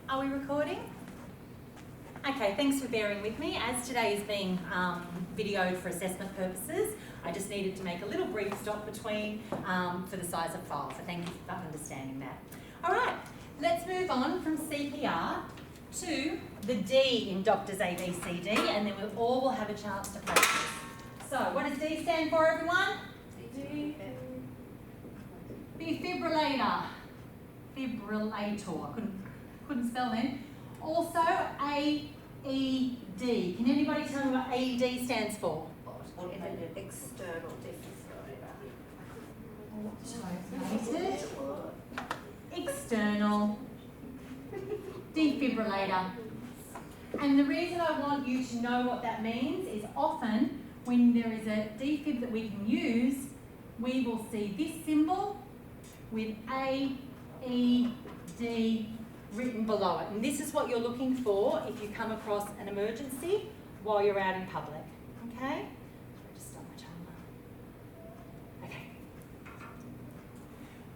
Are we recording? Okay, thanks for bearing with me. As today is being videoed for assessment purposes, I just needed to make a little brief stop between for the size of file, so thank you for understanding that. All right, let's move on from CPR to the D in Doctor's ABCD, and then we all will have a chance to practice. So, what does D stand for, everyone? Defibrillator. Fibrillator. Couldn't spell then. Also, AED. Can anybody tell me what AED stands for? External Automated external defibrillator. And the reason I want you to know what that means is often when there is a defib that we can use, we will see this symbol with AED written below it. And this is what you're looking for if you come across an emergency while you're out in public. Okay? Just stop my timer. Okay.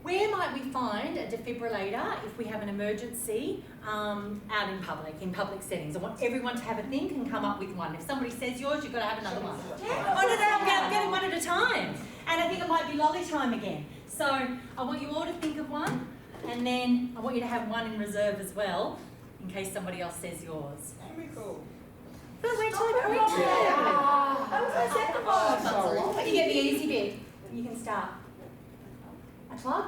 Where might we find a defibrillator if we have an emergency out in public settings? I want everyone to have a think and come up with one. If somebody says yours, you've got to have another one. Yeah. Oh, no, I'm getting one at a time. And I think it might be lolly time again. So I want you all to think of one, and then I want you to have one in reserve as well, in case somebody else says yours. Chemical. But wait till I point to it. You get the easy bit. You can start. A club?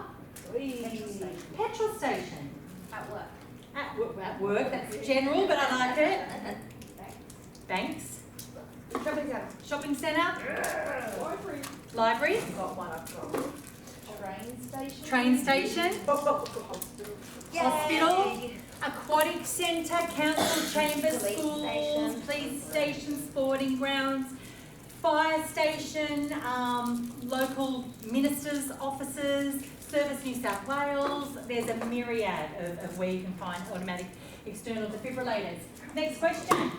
Petrol station. At work. At work, that's general, but I like it. Banks. Shopping centre. Library. Got one up front. Train station. Yay. Hospital. Aquatic centre. Council chambers. Police Schools. station. Police station. Sporting grounds. Fire station. Local ministers' offices. Service New South Wales. There's a myriad of where you can find automatic external defibrillators. Next question.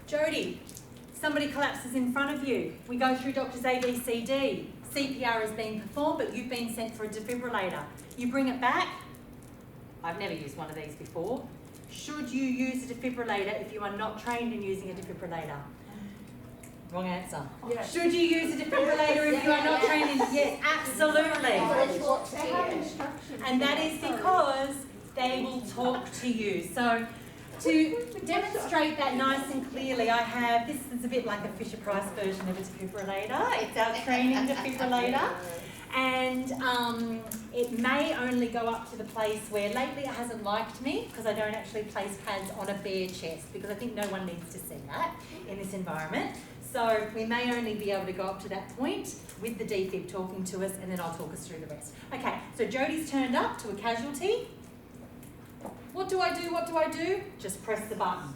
Jody, somebody collapses in front of you. We go through Doctor's ABCD. CPR is being performed, but you've been sent for a defibrillator. You bring it back. I've never used one of these before. Should you use a defibrillator if you are not trained in using a defibrillator? Wrong answer. Yes. Should you use a defibrillator if you are not trained in? Yes, absolutely. And that is because they will talk to you. So to demonstrate that nice and clearly, I have, this is a bit like a Fisher-Price version of a defibrillator. It's our training defibrillator. And it may only go up to the place where lately it hasn't liked me because I don't actually place pads on a bare chest because I think no one needs to see that in this environment. So we may only be able to go up to that point with the defib talking to us, and then I'll talk us through the rest. Okay, so Jody's turned up to a casualty. What do I do? What do I do? Just press the button.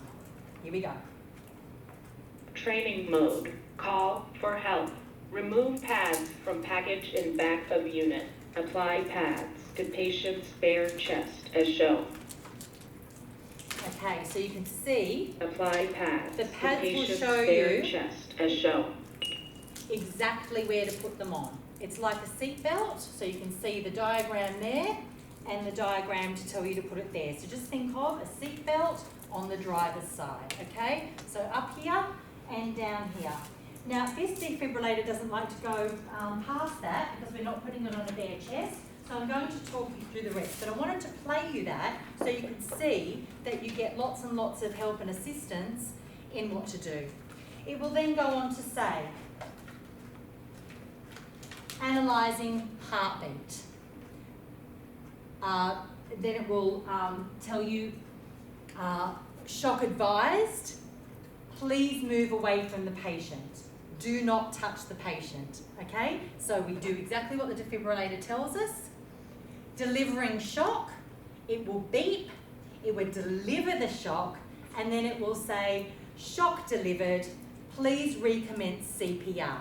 Here we go. Training mode. Call for help. Remove pads from package in back of unit. Apply pads to patient's bare chest as shown. Okay, so you can see Apply pads the to pads will patient's show bare you chest as shown. exactly where to put them on. It's like a seat belt, so you can see the diagram there and the diagram to tell you to put it there. So just think of a seat belt on the driver's side, okay? So up here and down here. Now, this defibrillator doesn't like to go past that because we're not putting it on a bare chest. So I'm going to talk you through the rest. But I wanted to play you that so you can see that you get lots and lots of help and assistance in what to do. It will then go on to say, analysing heartbeat. Then it will tell you, shock advised, please move away from the patient. Do not touch the patient, okay? So we do exactly what the defibrillator tells us. Delivering shock, it will beep, it will deliver the shock, and then it will say, shock delivered, please recommence CPR.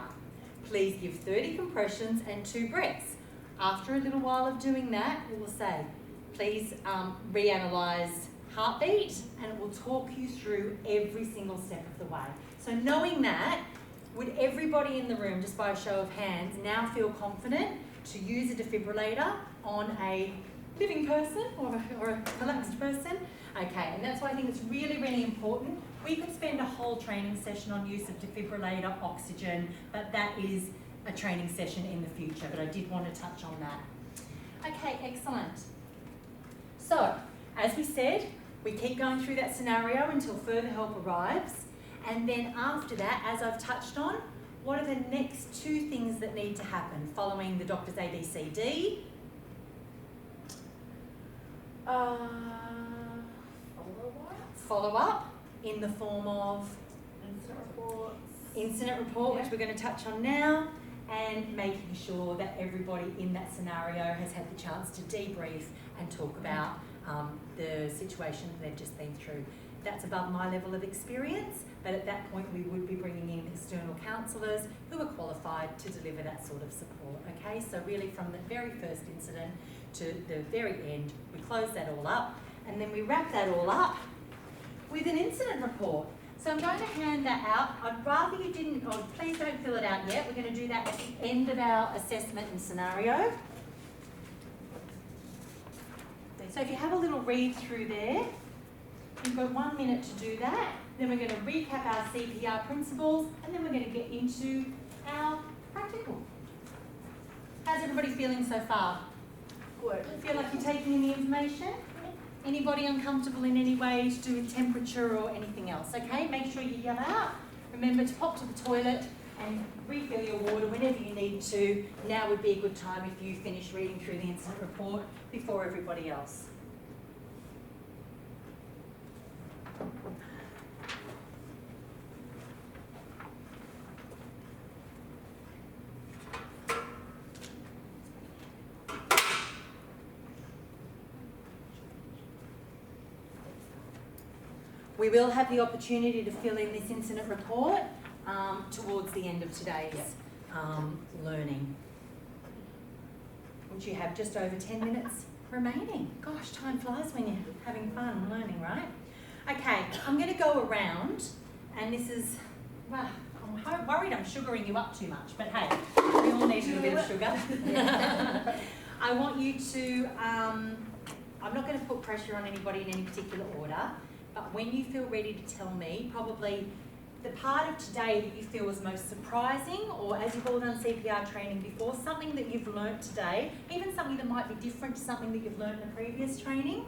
Please give 30 compressions and 2 breaths. After a little while of doing that, it will say, please reanalyze heartbeat, and it will talk you through every single step of the way. So knowing that, would everybody in the room, just by a show of hands, now feel confident to use a defibrillator on a living person or a collapsed person And that's why I think it's really, really important. We could spend a whole training session on use of defibrillator, oxygen, but that is a training session in the future, but I did want to touch on that. Okay, excellent. So, as we said, we keep going through that scenario until further help arrives. And then after that, as I've touched on, what are the next two things that need to happen following the doctor's ABCD? Follow up in the form of incident report, which we're going to touch on now, and making sure that everybody in that scenario has had the chance to debrief and talk about the situation that they've just been through. That's above my level of experience, but at that point we would be bringing in external counsellors who are qualified to deliver that sort of support, okay? So really from the very first incident to the very end, we close that all up, and then we wrap that all up with an incident report. So I'm going to hand that out. I'd rather you didn't, or please don't fill it out yet. We're going to do that at the end of our assessment and scenario. So if you have a little read through there, you've got 1 minute to do that. Then we're going to recap our CPR principles, and then we're going to get into our practical. How's everybody feeling so far? Good. Feel like you're taking in the information? Anybody uncomfortable in any way to do with temperature or anything else? Okay, make sure you yell out. Remember to pop to the toilet and refill your water whenever you need to. Now would be a good time if you finish reading through the incident report before everybody else. We will have the opportunity to fill in this incident report towards the end of today's learning, which you have just over 10 minutes remaining. Gosh, time flies when you're having fun and learning, right? Okay, I'm going to go around, and this is, well, I'm worried I'm sugaring you up too much, but hey, we all need a little bit of sugar. I want you to, I'm not going to put pressure on anybody in any particular order, but when you feel ready to tell me, probably the part of today that you feel was most surprising, or as you've all done CPR training before, something that you've learnt today, even something that might be different to something that you've learnt in the previous training,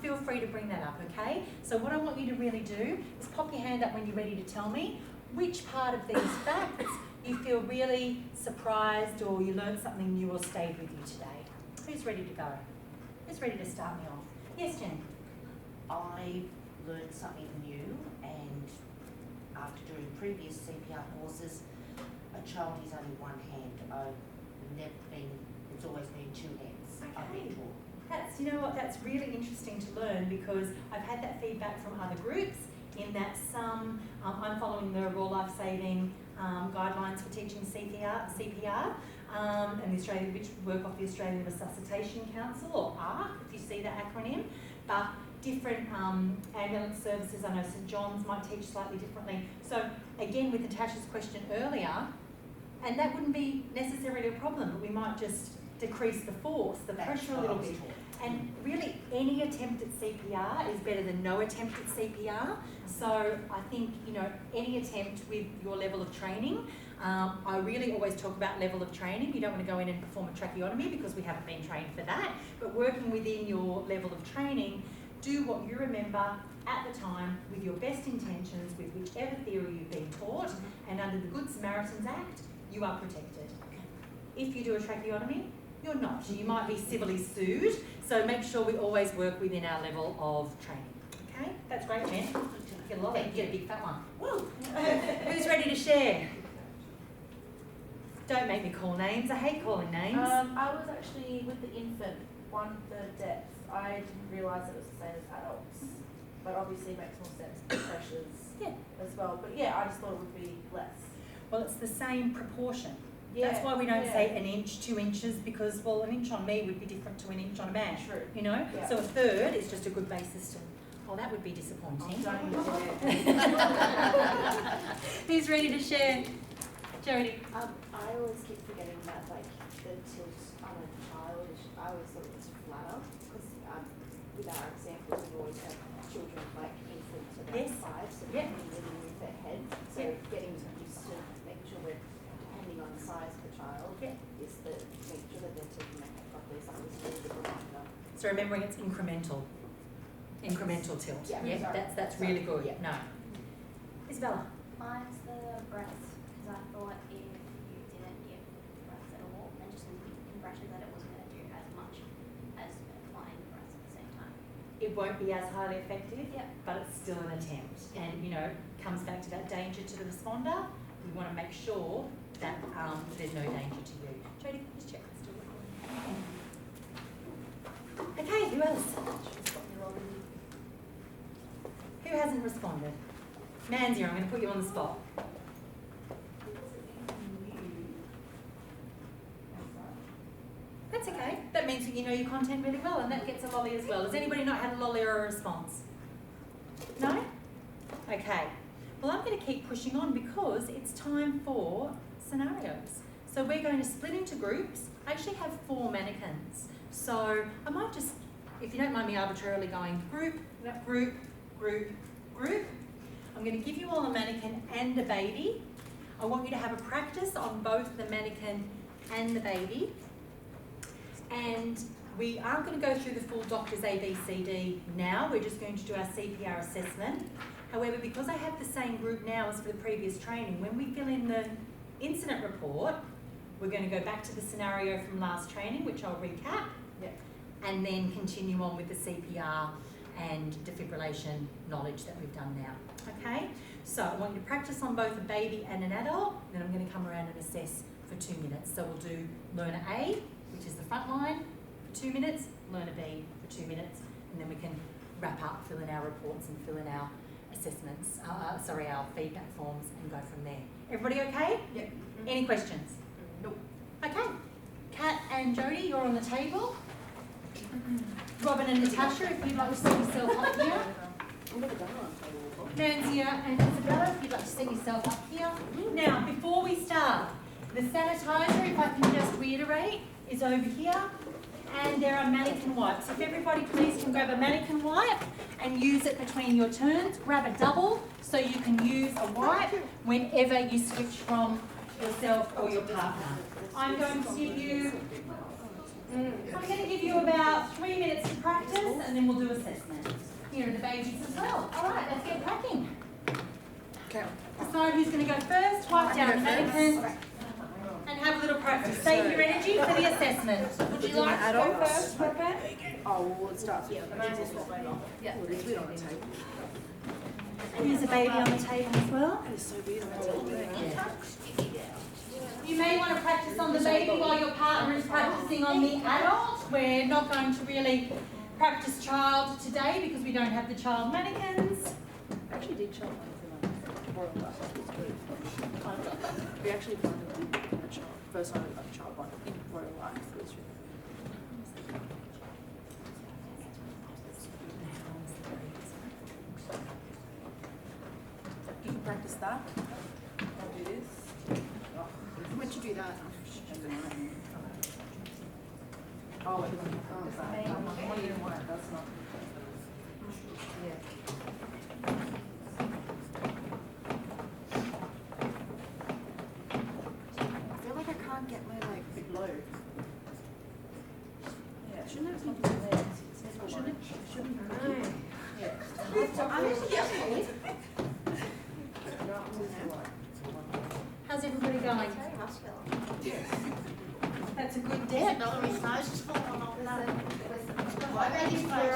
feel free to bring that up, okay? So what I want you to really do is pop your hand up when you're ready to tell me which part of these facts you feel really surprised, or you learnt something new or stayed with you today. Who's ready to go? Who's ready to start me off? Yes, Jen? I learned something new, and after doing previous CPR courses, a child is only one hand. It's always been two hands. I've been taught. That's, you know what, that's really interesting to learn, because I've had that feedback from other groups in that some, I'm following the Raw Life Saving guidelines for teaching CPR and the Australian, which work off the Australian Resuscitation Council, or ARC, if you see that acronym, but different ambulance services, I know St John's might teach slightly differently. So again, with Natasha's question earlier, and that wouldn't be necessarily a problem, but we might just decrease the force, the pressure a little bit. And really, any attempt at CPR is better than no attempt at CPR. So I think, you know, any attempt with your level of training, I really always talk about level of training. You don't want to go in and perform a tracheotomy because we haven't been trained for that. But working within your level of training, do what you remember at the time with your best intentions, with whichever theory you've been taught, and under the Good Samaritans Act, you are protected. If you do a tracheotomy, you're not. You might be civilly sued, so make sure we always work within our level of training. Okay, that's great, Jen. Get a lot, get a big fat one. Woo! Who's ready to share? Don't make me call names. I hate calling names. I was actually with the infant, 1/3 depth. I didn't realise it was the same as adults, but obviously it makes more sense for pressures as well. But yeah, I just thought it would be less. Well, it's the same proportion. Yeah, That's why we don't say an inch, 2 inches, because, well, an inch on me would be different to an inch on a man. True. You know? Yeah. So 1/3 is just a good basis to, oh, that would be disappointing. Who's ready to share? Jodie. I always keep forgetting that, like, the tilt on a child, I always thought it was flatter, because with our examples, we always have children So remembering it's incremental tilt. Yeah, Yeah, sorry. that's really good. Yeah. No. Isabella. Mine's the breaths, because I thought if you didn't give breaths at all and just did compressions that it wasn't going to do as much as applying the breaths at the same time. It won't be as highly effective, Yep. but it's still an attempt. And, you know, comes back to that danger to the responder. We want to make sure that there's no danger to you. Jodie, just check this. Okay, who else? Who hasn't responded? Manzia, I'm going to put you on the spot. That's okay. That means that you know your content really well, and that gets a lolly as well. Has anybody not had a lolly or a response? No? Okay. Well, I'm going to keep pushing on because it's time for scenarios. So we're going to split into groups. I actually have 4 mannequins. So I might just, if you don't mind me arbitrarily going group, group, group, group. I'm going to give you all a mannequin and a baby. I want you to have a practice on both the mannequin and the baby. And we aren't going to go through the full doctor's ABCD now. We're just going to do our CPR assessment. However, because I have the same group now as for the previous training, when we fill in the incident report, we're going to go back to the scenario from last training, which I'll recap, and then continue on with the CPR and defibrillation knowledge that we've done now. Okay? So I want you to practice on both a baby and an adult, then I'm going to come around and assess for 2 minutes. So we'll do learner A, which is the front line, for 2 minutes, learner B for 2 minutes, and then we can wrap up, fill in our reports and fill in our assessments, our feedback forms, and go from there. Everybody okay? Yep. Any questions? Nope. Okay. Kat and Jodie, you're on the table. Robin and Natasha, if you'd like to set yourself up here. Manzia and Isabella, if you'd like to set yourself up here. Now, before we start, the sanitizer, if I can just reiterate, is over here. And there are mannequin wipes. If everybody please can grab a mannequin wipe and use it between your turns. Grab a double so you can use a wipe whenever you switch from yourself or your partner. I'm going to give you about 3 minutes to practice, and then we'll do assessment. Here are the babies as well. All right, let's get cracking. Okay. Decide who's going to go first. Wipe down the mannequin and have a little practice. Save your energy for the assessment. Would you like to go first, Rebecca? Oh, well, it starts with yeah. Well, there's weird on the table. And there's a baby on the table as well. That is so weird on the table. You may want to practice on the baby while your partner is practicing on the adult. We're not going to really practice child today because we don't have the child mannequins. I actually did child one for Royal Life. We actually funded a child. First time we got a child one in Royal Life. It was really You can practice that. I'll do this. When'd you do that? Oh, it doesn't. Oh, sorry. What do you want? That's not. Yeah. I feel like I can't get my like low. Yeah, shouldn't it be there? Shouldn't it? Yeah. How's everybody going? That's a good dip. Another massage is falling off now. How you going,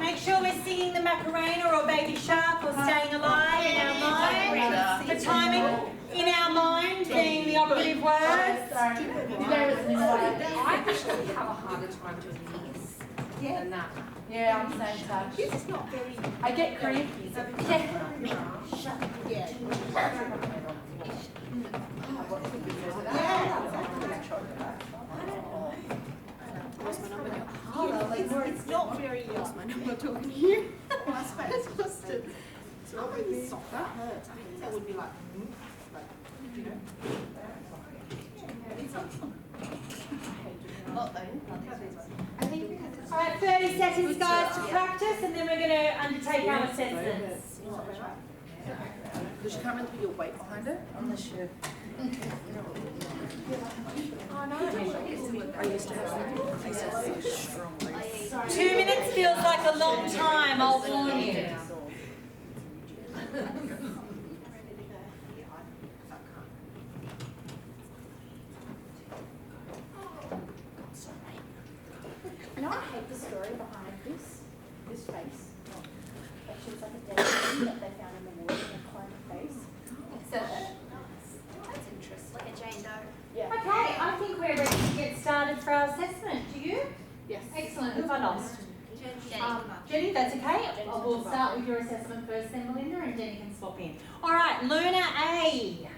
Make sure we're singing the Macarena or Baby Shark or Staying Alive in our mind. The timing in our mind being the operative words. I actually have a harder time doing this than that. Yeah, I'm the same touch. This is not very. I get cranky. What's my number now? It's not very. What's my number talking to you? My space was to. It's not really soft. That hurts. I think that would be like, you know. I think because it's. All right, 30 seconds, guys, to practice, and then we're going to undertake our assessments. Because you can't really put your weight behind it. Unless you... I used to have so strongly. 2 minutes feels like a long time, I'll warn you. You know, I hate the story behind this face. Like she was like a dead body that they found in the woods and a clone face. So that's interesting. Like a Jane Doe. Yeah. Okay, I think we're ready to get started for our assessment. Do you? Yes. Excellent. Who have I lost? Jenny. Jenny, that's okay. We'll start with your assessment first, then Melinda, and Jenny can swap in. All right, learner A.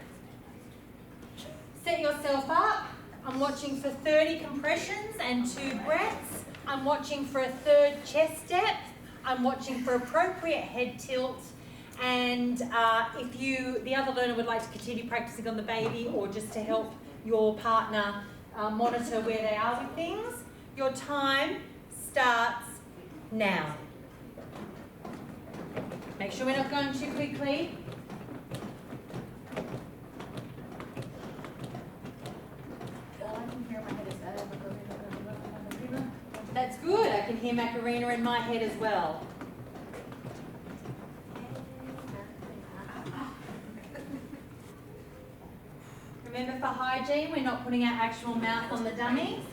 Set yourself up. I'm watching for 30 compressions and 2 breaths. I'm watching for a 3rd chest depth. I'm watching for appropriate head tilt. And if the other learner would like to continue practicing on the baby or just to help your partner monitor where they are with things, your time starts now. Make sure we're not going too quickly. That's good. I can hear Macarena in my head as well. Remember, for hygiene, we're not putting our actual mouth on the dummy.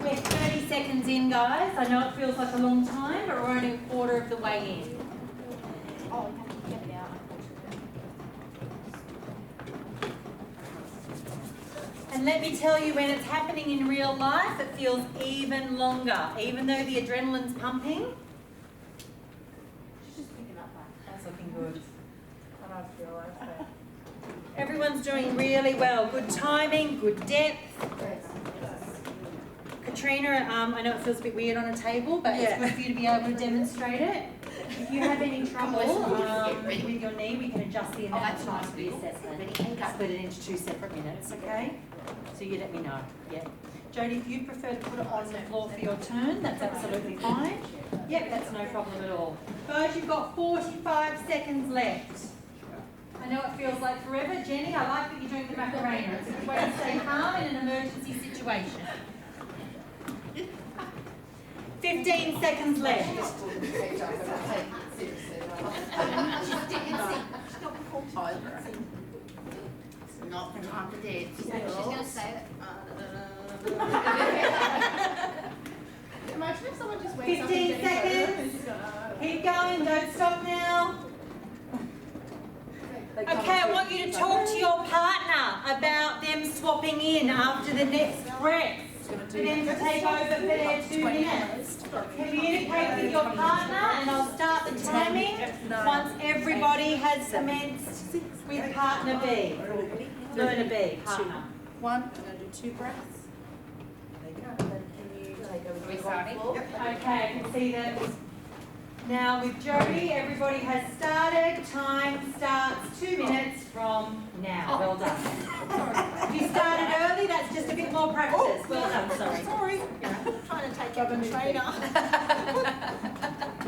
We're 30 seconds in, guys. I know it feels like a long time, but we're only a quarter of the way in. Oh, you have to get it out. And let me tell you, when it's happening in real life, it feels even longer. Even though the adrenaline's pumping. She's just picking up that. That's looking good. I don't feel like that. Everyone's doing really well. Good timing, good depth. Katrina, I know it feels a bit weird on a table, but it's good for you to be able to demonstrate it. If you have any trouble with your knee, we can adjust the amount of time for the assessment. Split it into 2 separate minutes, okay? So you let me know. Yeah. Jodie, if you prefer to put it on the floor for your turn, that's absolutely fine. Yep, that's no problem at all. Guys, you've got 45 seconds left. I know it feels like forever. Jenny, I like that you're doing the Macarena. It's a good way to stay calm in an emergency situation. 15 seconds left. Not the time to dance. She's going to say that. Imagine if someone just wakes up 15 and seconds. Keep going, don't stop now. Okay, I want you to talk to your partner about them swapping in after the next breath. For them to take over for their 2 minutes. Communicate with your partner and I'll start the timing once everybody has commenced with partner B. Learner B, partner. 1, I'm going to do 2 breaths. There you go. Then can you take over the floor? Okay, I can see that. Now with Jodie, everybody has started. Time starts 2 minutes from now. Well done. You started early, that's just a bit more practice. Well done, sorry. Sorry. I'm trying to take over the trainer.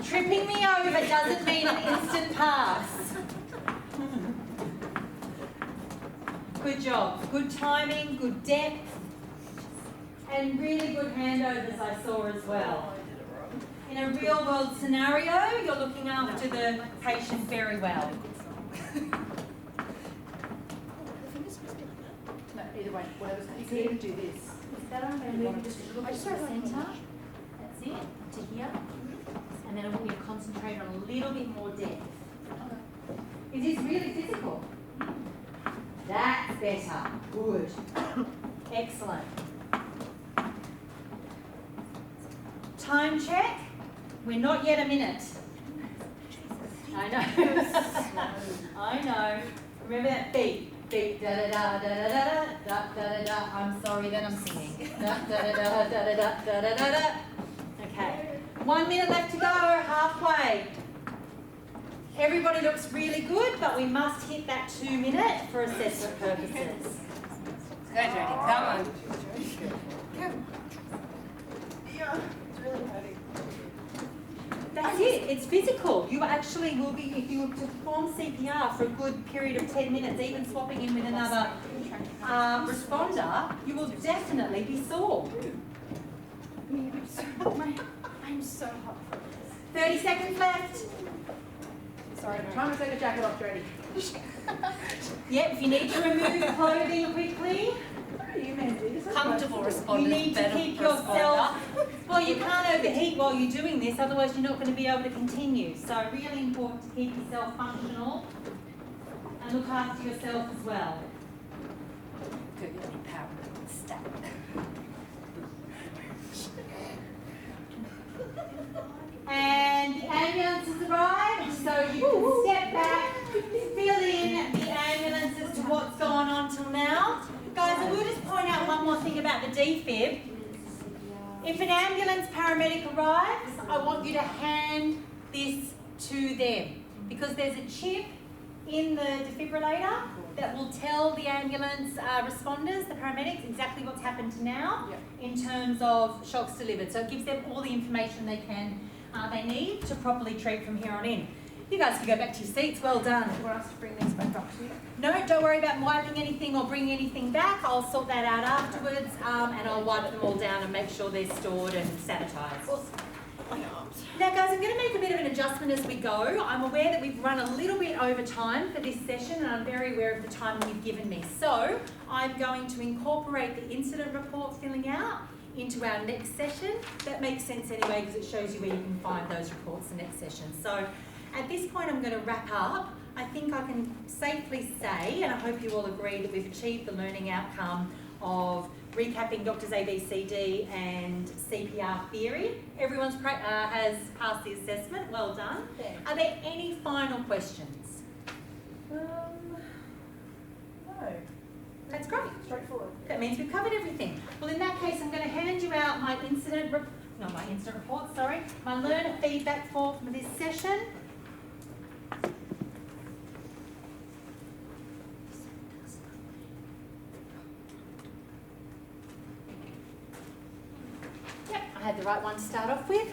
Tripping me over doesn't mean an instant pass. Good job. Good timing, good depth, and really good handovers I saw as well. In a real world scenario, you're looking after the patient very well. No, either way, whatever's easier to do this. Is that I'm going to move you just a little bit to the centre. That's it, to here. And then I want you to concentrate on a little bit more depth. It is really physical. That's better. Good. Excellent. Time check. We're not yet a minute. I know. I know. Remember that beat. Beat da da da da da da da da da. I'm sorry that I'm singing. Da da da da da da da da da da. Okay. 1 minute left to go. Halfway. Everybody looks really good, but we must hit that 2 minute for assessment purposes. Go, Jodie, come on. Yeah, it's really hurting. They That's it. It's physical. You actually will be, if you were to perform CPR for a good period of 10 minutes, even swapping in with another responder, you will definitely be sore. I'm so hot for this. 30 seconds left. Sorry, time to take a jacket off, Jodie. Yep, if you need to remove clothing quickly, Comfortable you responders, need to better keep responder. yourself, well, you can't overheat while you're doing this, otherwise you're not going to be able to continue. So really important to keep yourself functional and look after yourself as well. And the ambulance has arrived, so you can step back, fill in the ambulance as to what's gone on till now. Guys, I will just point out one more thing about the defib. If an ambulance paramedic arrives, I want you to hand this to them because there's a chip in the defibrillator that will tell the ambulance responders, the paramedics, exactly what's happened now in terms of shocks delivered. So it gives them all the information they need to properly treat from here on in. You guys can go back to your seats. Well done. You want us to bring these back up to you? No, don't worry about wiping anything or bringing anything back. I'll sort that out afterwards, and I'll wipe them all down and make sure they're stored and sanitised. Now guys, I'm going to make a bit of an adjustment as we go. I'm aware that we've run a little bit over time for this session and I'm very aware of the time you've given me. So I'm going to incorporate the incident report filling out into our next session. That makes sense anyway because it shows you where you can find those reports the next session. So at this point I'm going to wrap up. I think I can safely say, and I hope you all agree, that we've achieved the learning outcome of recapping Doctors ABCD and CPR theory. Everyone's has passed the assessment. Well done. Thanks. Are there any final questions? No. That's great. Straightforward. That means we've covered everything. Well, in that case, I'm going to hand you out my my learner feedback form from this session. Yep, I had the right one to start off with.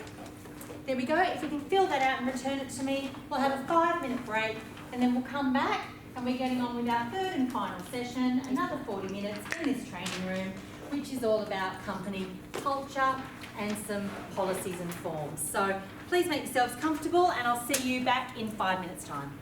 There we go. If you can fill that out and return it to me, we'll have a 5-minute break and then we'll come back and we're getting on with our third and final session, another 40 minutes in this training room, which is all about company culture and some policies and forms. So please make yourselves comfortable and I'll see you back in 5 minutes' time.